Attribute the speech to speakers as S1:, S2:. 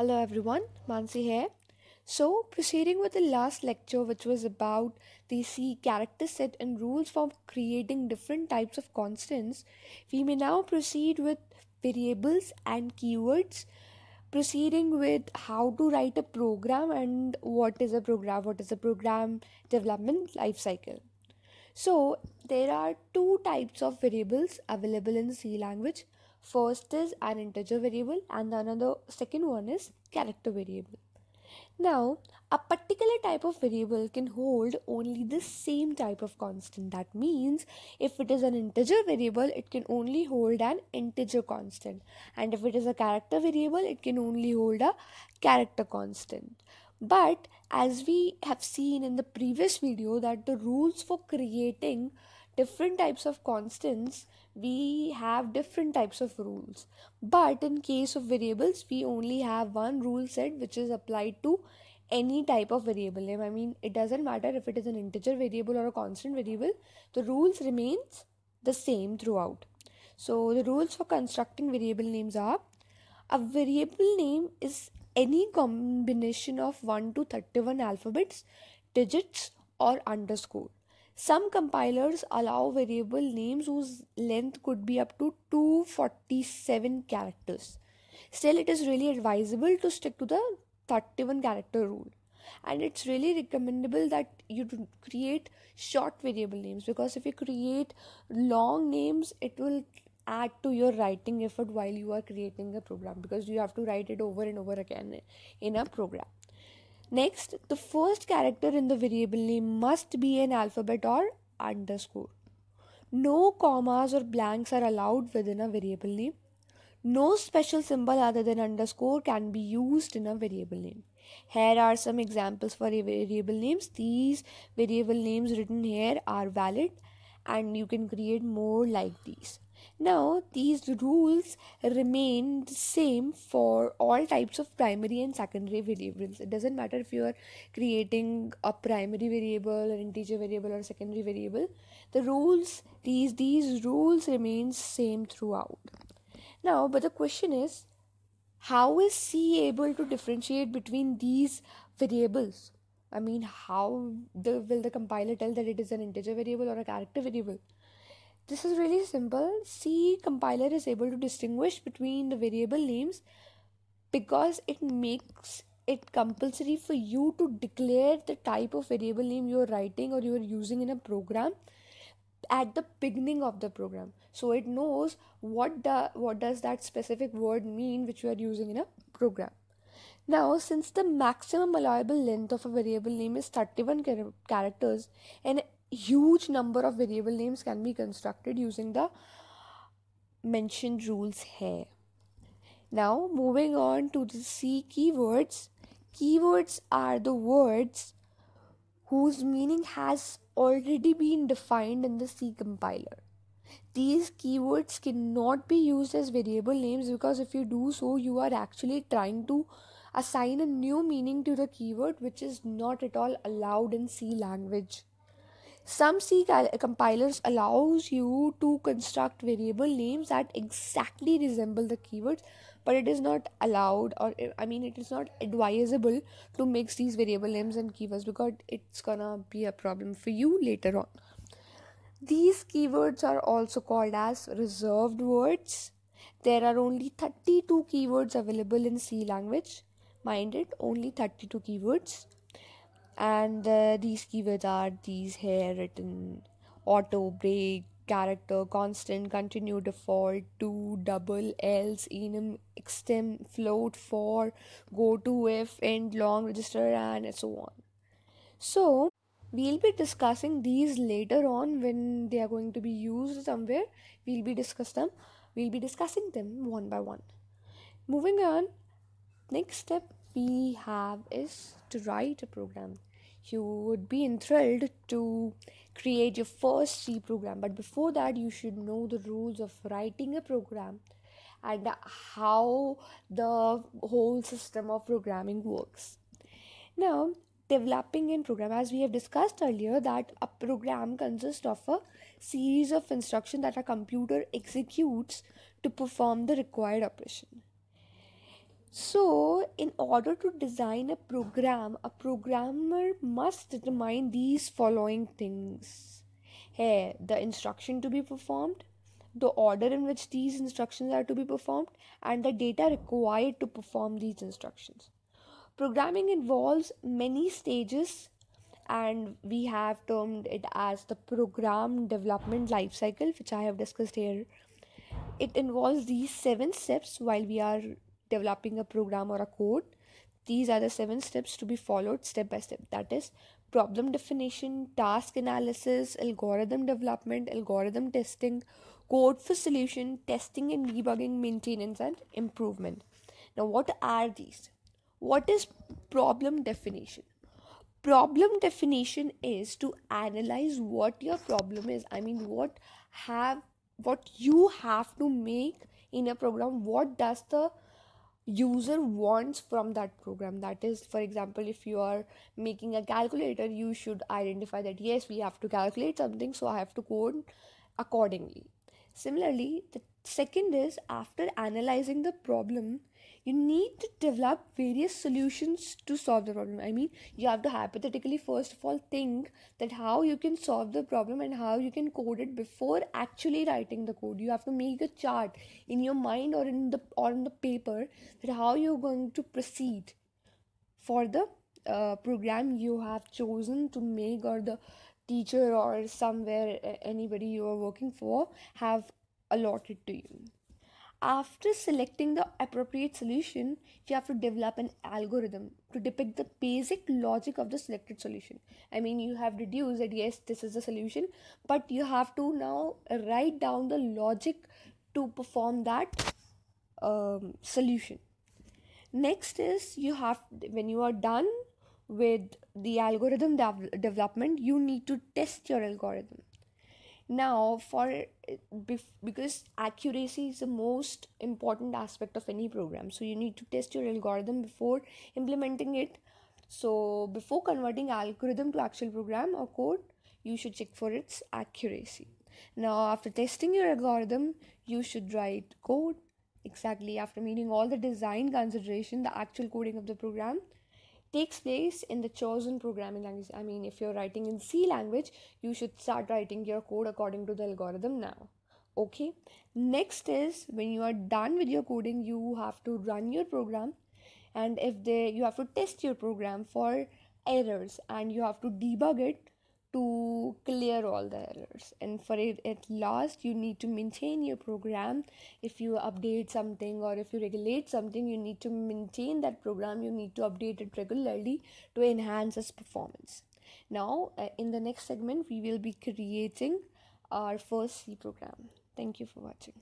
S1: Hello everyone, Mansi here. So, proceeding with the last lecture, which was about the C character set and rules for creating different types of constants, we may now proceed with variables and keywords, proceeding with how to write a program and what is a program development life cycle. So, there are two types of variables available in C language. First is an integer variable, and the another second one is character variable. Now, a particular type of variable can hold only the same type of constant. That means if it is an integer variable, it can only hold an integer constant. And if it is a character variable, it can only hold a character constant. But as we have seen in the previous video that the rules for creating different types of constants, we have different types of rules, but in case of variables we only have one rule set which is applied to any type of variable name. I mean, it doesn't matter if it is an integer variable or a constant variable, the rules remains the same throughout. So the rules for constructing variable names are: a variable name is any combination of 1 to 31 alphabets, digits, or underscore. Some compilers allow variable names whose length could be up to 247 characters. Still, it is really advisable to stick to the 31 character rule. And it's really recommendable that you create short variable names, because if you create long names, it will add to your writing effort while you are creating a program, because you have to write it over and over again in a program. Next, the first character in the variable name must be an alphabet or underscore. No commas or blanks are allowed within a variable name. No special symbol other than underscore can be used in a variable name. Here are some examples for variable names. These variable names written here are valid, and you can create more like these. Now, these rules remain the same for all types of primary and secondary variables. It doesn't matter if you are creating a primary variable, an integer variable, or a secondary variable. The rules, these rules remain same throughout. Now, but the question is, how is C able to differentiate between these variables? I mean, how will the compiler tell that it is an integer variable or a character variable? This is really simple. C compiler is able to distinguish between the variable names because it makes it compulsory for you to declare the type of variable name you are writing or you are using in a program at the beginning of the program, so it knows what does that specific word mean which you are using in a program. Now, since the maximum allowable length of a variable name is 31 characters, an huge number of variable names can be constructed using the mentioned rules here. Now, moving on to the C keywords. Keywords are the words whose meaning has already been defined in the C compiler. These keywords cannot be used as variable names, because if you do so, you are actually trying to assign a new meaning to the keyword, which is not at all allowed in C language. Some C compilers allows you to construct variable names that exactly resemble the keywords, but it is not allowed, or it is not advisable to mix these variable names and keywords, because it's gonna be a problem for you later on. These keywords are also called as reserved words. There are only 32 keywords available in C language. Mind it, only 32 keywords. And these keywords are these here written: auto, break, character, constant, continue, default, to, double, else, enum, extend, float, for, go to, if, end, long, register, and so on. So we'll be discussing these later on when they are going to be used somewhere. We'll be discussing them one by one. Moving on, next step we have is to write a program. You would be enthralled to create your first C program, but before that you should know the rules of writing a program and how the whole system of programming works. Now, developing a program, as we have discussed earlier, that a program consists of a series of instructions that a computer executes to perform the required operation. So in order to design a program, a programmer must determine these following things. Here, the instruction to be performed, the order in which these instructions are to be performed, and the data required to perform these instructions. Programming involves many stages, and we have termed it as the program development lifecycle, which I have discussed here. It involves these 7 steps while we are developing a program or a code. These are the 7 steps to be followed step by step. That is problem definition, task analysis, algorithm development, algorithm testing, code for solution, testing and debugging, maintenance, and improvement. Now, what are these? What is problem definition? Problem definition is to analyze what your problem is. I mean, what you have to make in a program. What does the user wants from that program? That is, for example, if you are making a calculator, you should identify that yes, we have to calculate something, so I have to code accordingly. Similarly, the second is, after analyzing the problem, you need to develop various solutions to solve the problem. I mean, you have to hypothetically first of all think that how you can solve the problem and how you can code it before actually writing the code. You have to make a chart in your mind or in the paper, that how you're going to proceed for the program you have chosen to make, or the teacher or somewhere anybody you are working for have allotted to you. After selecting the appropriate solution, you have to develop an algorithm to depict the basic logic of the selected solution. I mean, you have deduced that yes, this is the solution, but you have to now write down the logic to perform that solution. Next is, when you are done with the algorithm development, you need to test your algorithm. Now, because accuracy is the most important aspect of any program, so you need to test your algorithm before implementing it. So before converting algorithm to actual program or code, you should check for its accuracy. Now, after testing your algorithm, you should write code. Exactly, after meeting all the design consideration, the actual coding of the program takes place in the chosen programming language. I mean, if you're writing in C language, you should start writing your code according to the algorithm now. Okay. Next is, when you are done with your coding, you have to run your program, and you have to test your program for errors, and you have to debug it to clear all the errors. And for it at last, you need to maintain your program. If you update something or if you regulate something, you need to maintain that program. You need to update it regularly to enhance its performance. Now, in the next segment, we will be creating our first C program. Thank you for watching.